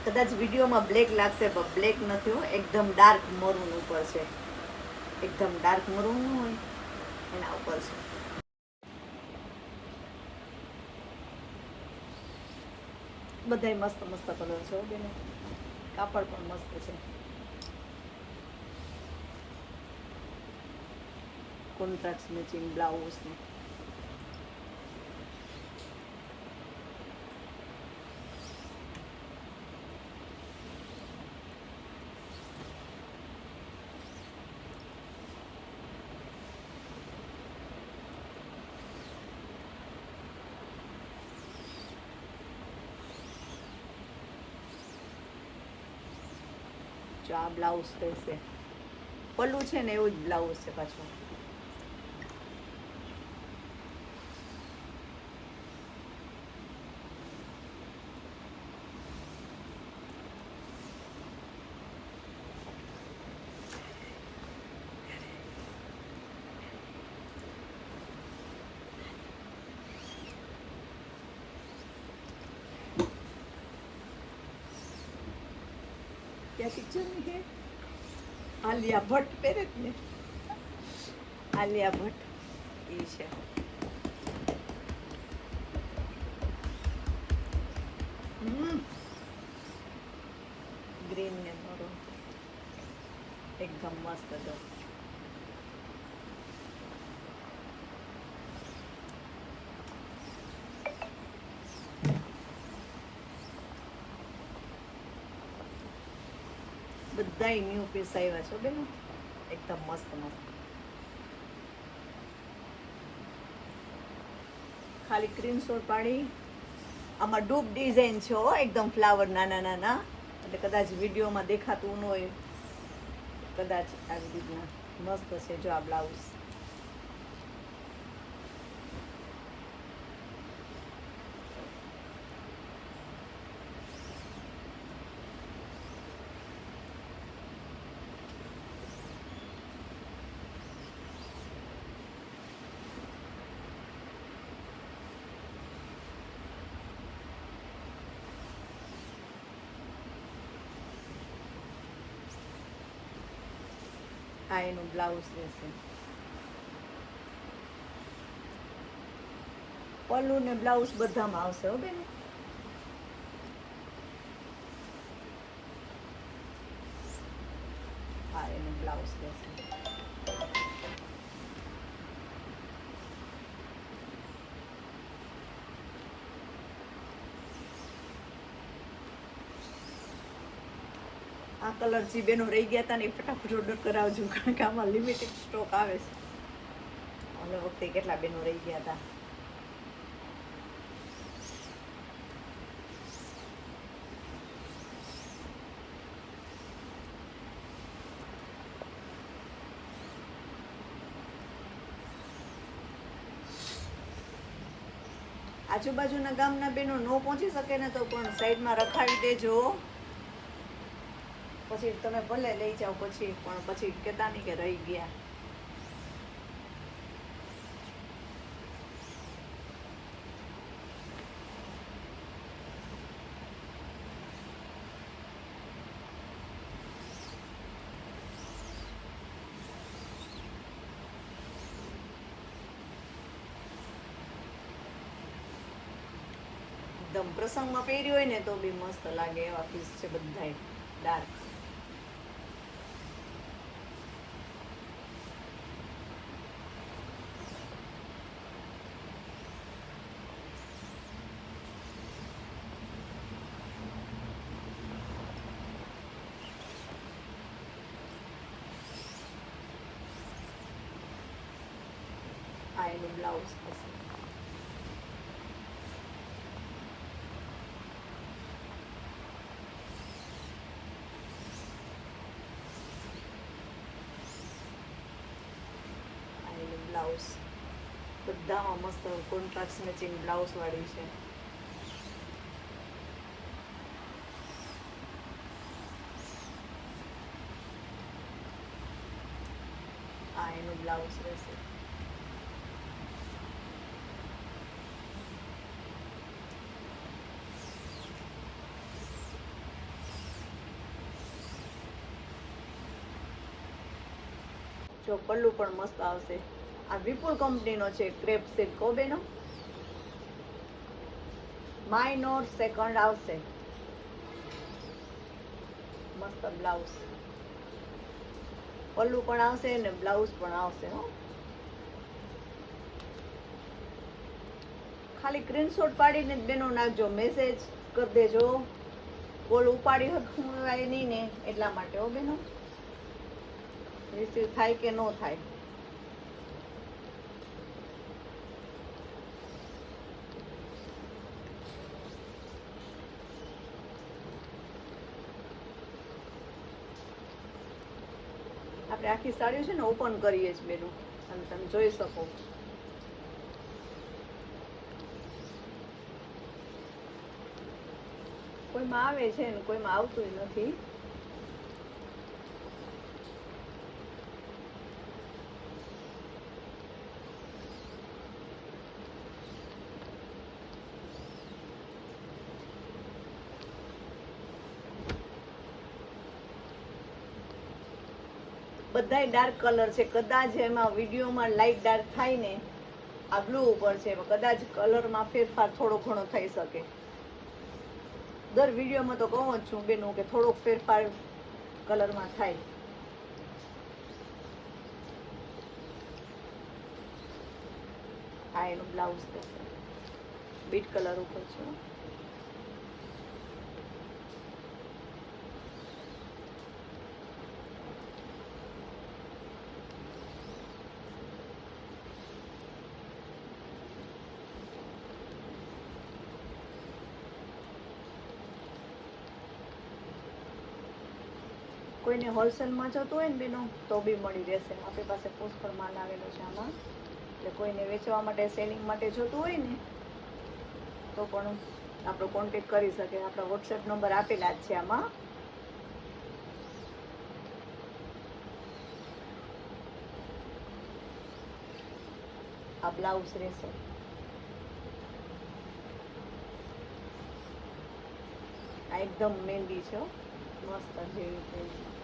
કદાચ વિડીયોમાં બ્લેક લાગશે પણ બ્લેક નથી હો, એકદમ ડાર્ક મરૂન ઉપર છે, એકદમ ડાર્ક મરૂન હોય એના ઉપર છે. બધાય મસ્ત મસ્ત કલર છે બેન, કાપડ પણ મસ્ત છે. કોન્ટ્રાસ્ટ મેચિંગ બ્લાઉઝ ને જો આ બ્લાઉઝ રહેશે, પલ્લું છે ને એવું જ બ્લાઉઝ છે પાછું. क्या पिक्चर में है आलिया भट्ट પહેરે જ ને, આલિયા ભટ્ટ એ છે. ગ્રીન ને મરૂન એકદમ મસ્ત હતો. બધાય ન્યૂ પીસ આવ્યા છે બેન, એકદમ મસ્ત મસ્ત. ખાલી સ્ક્રીનશોટ પાડી, આમાં ડૂબ ડિઝાઇન છે હો, એકદમ ફ્લાવર નાના નાના, એટલે કદાચ વિડીયોમાં દેખાતું ન હોય, કદાચ આવી રીતના મસ્ત છે. જો આ બ્લાઉઝ આ એનું બ્લાઉઝ રહેશે. પલ્લુ ને બ્લાઉઝ બધામાં આવશે હો બેન. આ એનું બ્લાઉઝ રહેશે. આ કલર જે બેનો રહી ગયા હતા ને એ ફટાફટ ઓર્ડર કરાવજો, કારણ કે આમાં લિમિટેડ સ્ટોક આવે છે. ઓલે વખતે કેટલા બેનો રહી ગયા હતા. આજુબાજુના ગામના બેનો ન પહોંચી શકે ને તો પણ સાઈડમાં રખાવી દેજો, પછી તમે ભલે લઈ જાઓ પછી, પણ પછી કહેતા નહીં કે રહી ગયા. એકદમ પ્રસંગમાં પહેર્યું હોય ને તો બી મસ્ત લાગે એવા પીસ છે બધાય ડાર્ક. આ એનું બ્લાઉઝ હશે. બ્લાઉઝ બધામાં મસ્ત કોન્ટ્રાસ્ટ મેચિંગ બ્લાઉઝ વાળી છે. આ એનું બ્લાઉઝ રહેશે. જો પલ્લુ પણ મસ્ત આવશે. આ વિપુલ કંપનીનો છે ક્રેપ સિલ્ક કો બેનો. માઇનોર સેકન્ડ આવશે. મસ્ત બ્લાઉઝ, પલ્લુ પણ આવશે ને બ્લાઉઝ પણ આવશે હો. ખાલી સ્ક્રીનશોટ પાડીને જ બેનો નાખજો, મેસેજ કરી દેજો. કોલ ઉપાડી હોય નહીં ને એટલા માટે હો બેનો, રિસીવ થાય કે ન થાય. આપણે આખી સાડી છે ને ઓપન કરીએ છીએ બેનો, અને તમે જોઈ શકો. કોઈમાં આવે છે ને કોઈમાં આવતું નથી. બધાય ડાર્ક કલર છે. કદાચ એમાં વિડીયોમાં લાઇટ ડાર્ક થાય ને, આ બ્લુ ઉપર છે, કદાચ કલરમાં ફેરફાર થોડો ઘણો થઈ શકે. દર વિડીયોમાં તો કહું જ છું બેનું કે થોડોક ફેરફાર કલરમાં થાય. આ એનું બ્લાઉઝ થશે, બીટ કલર ઉપર છે. કોઈને હોલસેલમાં જતું હોય ને બેનો તો બી મળી રહેશે. આપણી પાસે પુષ્કળ માલ આવેલો છે આમાં, એટલે કોઈને વેચવા માટે સેલિંગ માટે જોતું હોય ને તો પણ આપણો કોન્ટેક્ટ કરી શકે. આપણા વોટ્સએપ નંબર આપેલા જ છે આમાં. આ બ્લાઉઝ રહેશે. આ એકદમ મહેંદી છે, મસ્ત જેવી.